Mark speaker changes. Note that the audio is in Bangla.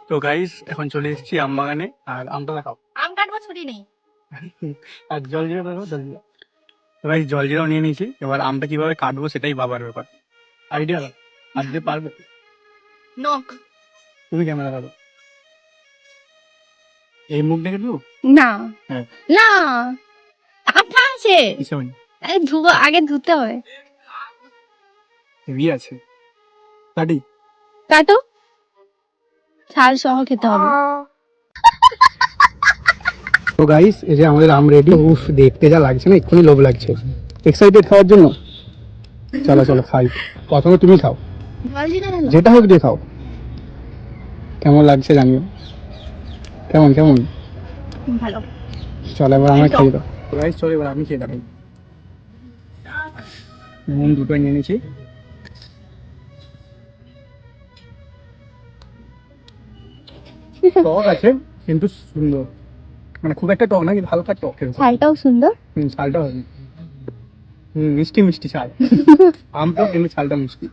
Speaker 1: তো গাইস এখন চলে এসেছি আম বাগানে, আর আমটা দেখাও।
Speaker 2: আম কাটবো, ছুরি নেই।
Speaker 1: আর জল জিরা দেখাও, জল জিরা। তো গাইস জল জিরাও নিয়ে নিয়েছি, এবার আমটা কিভাবে কাটবো সেটাই ভাবার ব্যাপার। আইডিয়া দাও, আর যে পারবে
Speaker 2: নখ।
Speaker 1: তুমি ক্যামেরা ধরো। এই মুখ দেখে দেবো?
Speaker 2: না
Speaker 1: হ্যাঁ।
Speaker 2: না, আঠা আছে।
Speaker 1: কিসে হয়নি?
Speaker 2: ধুবো, আগে ধুতে হবে।
Speaker 1: হেভি আছে। কাটি।
Speaker 2: কাটো, ছাল সহ খেতে হবে।
Speaker 1: তো গাইস এই যে আমাদের আম রেডি। উফ, দেখতে যা লাগছে না, এক্ষুনি লোভ লাগছে। এক্সাইটেড খাওয়ার জন্য। চলো চলো খাই। প্রথমে তুমি খাও, যেটা হোক দিয়ে খাও। কেমন লাগছে জানিও। কেমন কেমন?
Speaker 2: ভালো।
Speaker 1: চলো এবার আমরা খাই দাও। গাইস চলো এবার আমি খেয়ে দেখাই। নুন দুটো নিয়ে নিয়েছি। টক আছে কিন্তু সুন্দর, মানে খুব একটা টক না, কিন্তু হালকা টক।
Speaker 2: ছালটাও সুন্দর।
Speaker 1: ছালটা হবে। মিষ্টি মিষ্টি ছাল। আম টক কিন্তু ছালটা মিষ্টি।